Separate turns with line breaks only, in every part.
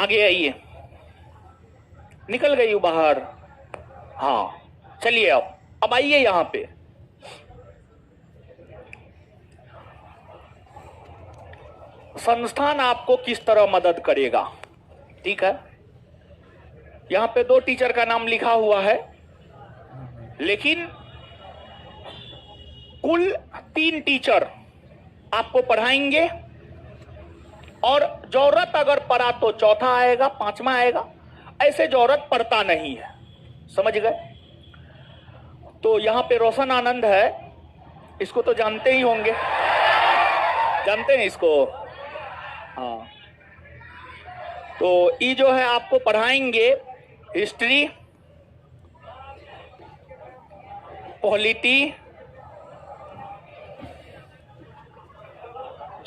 आगे आइए, निकल गई हूं बाहर। हाँ चलिए, अब आइए यहां पे। संस्थान आपको किस तरह मदद करेगा, ठीक है। यहां पे 2 टीचर का नाम लिखा हुआ है, लेकिन कुल 3 टीचर आपको पढ़ाएंगे, और जरूरत अगर पड़ा तो चौथा आएगा, 5वां आएगा, ऐसे जरूरत पड़ता नहीं है, समझ गए। तो यहां पे रोशन आनंद है, इसको तो जानते ही होंगे, जानते हैं इसको। हाँ, तो ये जो है आपको पढ़ाएंगे history, polity,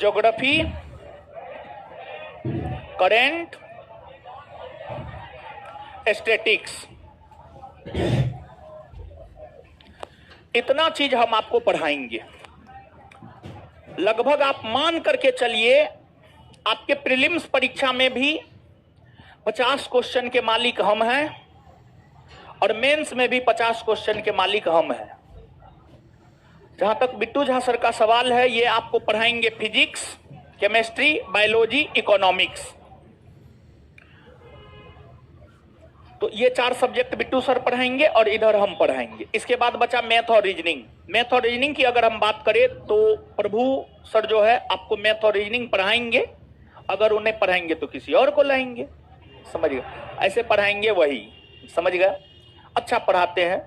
geography, current, statics, इतना चीज हम आपको पढ़ाएंगे। लगभग आप मान करके चलिए, आपके प्रीलिम्स परीक्षा में भी 50 क्वेश्चन के मालिक हम हैं, और मेंस में भी 50 क्वेश्चन के मालिक हम हैं। जहां तक बिट्टू झा सर का सवाल है, ये आपको पढ़ाएंगे फिजिक्स, केमिस्ट्री, बायोलॉजी, इकोनॉमिक्स। तो ये 4 सब्जेक्ट बिट्टू सर पढ़ाएंगे और इधर हम पढ़ाएंगे। इसके बाद बचा मैथ और रीजनिंग। मैथ और रीजनिंग की अगर हम बात करें तो प्रभु सर जो है आपको मैथ और रीजनिंग पढ़ाएंगे। अगर उन्हें पढ़ाएंगे तो किसी और को लाएंगे, समझ गए, ऐसे पढ़ाएंगे वही, समझ गए। अच्छा पढ़ाते हैं।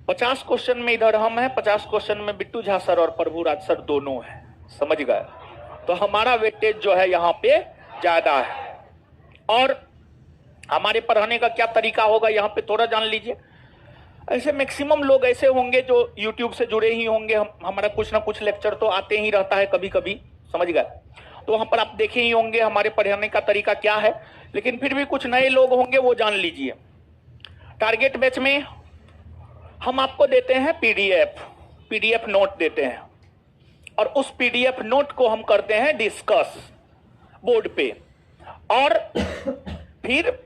50 क्वेश्चन में इधर हम हैं, 50 क्वेश्चन में बिट्टू झा सर और प्रभु राज सर दोनों हैं, समझ गए। तो हमारा वेटेज जो है यहाँ पे ज्यादा है। और हमारे पढ़ाने का क्या तरीका होगा यहाँ पे थोड़ा जान लीजिए। ऐसे मैक्सिमम लोग ऐसे होंगे जो यूट्यूब से जुड़े ही होंगे। हमारा कुछ ना कुछ लेक्चर तो आते ही रहता है कभी कभी, समझ गए। तो वहां पर आप देखे ही होंगे हमारे पढ़ाने का तरीका क्या है। लेकिन फिर भी कुछ नए लोग होंगे, वो जान लीजिए। टारगेट बैच में हम आपको देते हैं पीडीएफ नोट देते हैं, और उस पीडीएफ नोट को हम करते हैं डिस्कस बोर्ड पे, और फिर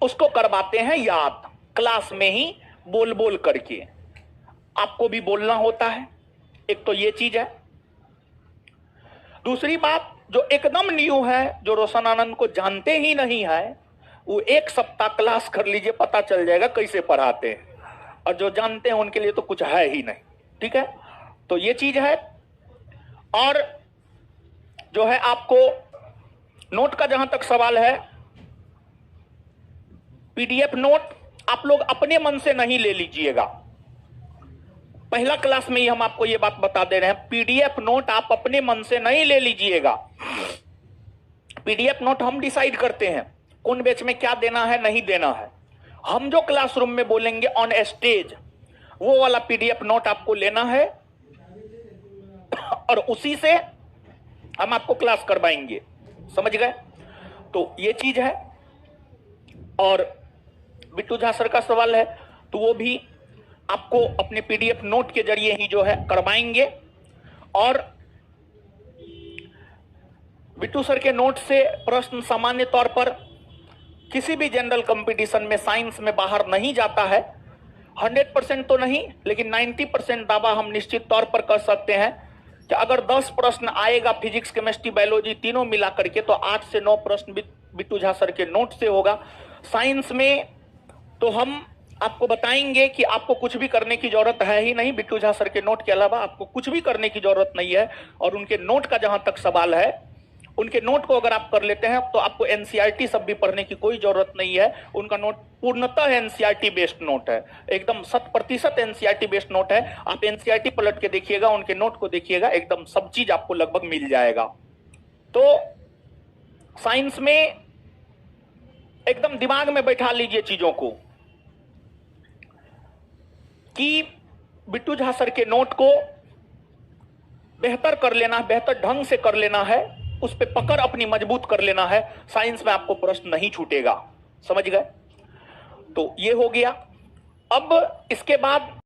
उसको करवाते हैं याद क्लास में ही बोल बोल करके। आपको भी बोलना होता है, एक तो ये चीज है। दूसरी बात जो एकदम न्यू है, जो रोशन आनंद को जानते ही नहीं है, वो 1 सप्ताह क्लास कर लीजिए, पता चल जाएगा कैसे पढ़ाते हैं। और जो जानते हैं उनके लिए तो कुछ है ही नहीं, ठीक है। तो ये चीज है। और जो है आपको नोट का जहां तक सवाल है, पीडीएफ नोट आप लोग अपने मन से नहीं ले लीजिएगा। पहला क्लास में ही हम आपको ये बात बता दे रहे हैं, पीडीएफ नोट आप अपने मन से नहीं ले लीजिएगा। पीडीएफ नोट हम डिसाइड करते हैं कौन बैच में क्या देना है, नहीं देना है। हम जो क्लासरूम में बोलेंगे ऑन स्टेज, वो वाला पीडीएफ नोट आपको लेना है, और उसी से हम आपको क्लास करवाएंगे, समझ गए। तो ये चीज है। और बिट्टू झा सर का सवाल है, तो वो भी आपको अपने पीडीएफ नोट के जरिए ही जो है करवाएंगे। और बिट्टू सर के नोट से प्रश्न सामान्य तौर पर किसी भी जनरल कंपटीशन में साइंस में बाहर नहीं जाता है। 100% तो नहीं, लेकिन 90% दावा हम निश्चित तौर पर कर सकते हैं कि अगर 10 प्रश्न आएगा फिजिक्स, केमिस्ट्री, बायोलॉजी तीनों मिला करके, तो 8 से 9 प्रश्न बिट्टू झा सर के नोट से होगा। साइंस में तो हम आपको बताएंगे कि आपको कुछ भी करने की जरूरत है ही नहीं, बिट्टू झा सर के नोट के अलावा आपको कुछ भी करने की जरूरत नहीं है। और उनके नोट का जहां तक सवाल है, उनके नोट को अगर आप कर लेते हैं तो आपको एनसीईआरटी सब भी पढ़ने की कोई जरूरत नहीं है। उनका नोट पूर्णतः एनसीईआरटी बेस्ड नोट है, एकदम 100% एनसीईआरटी बेस्ड नोट है। आप एनसीईआरटी पलट के देखिएगा, उनके नोट को देखिएगा, एकदम सब चीज आपको लगभग मिल जाएगा। तो साइंस में एकदम दिमाग में बैठा लीजिए चीजों को कि बिट्टू झा सर के नोट को बेहतर कर लेना, बेहतर ढंग से कर लेना है, उस पे पकड़ अपनी मजबूत कर लेना है। साइंस में आपको प्रश्न नहीं छूटेगा, समझ गए। तो ये हो गया। अब इसके बाद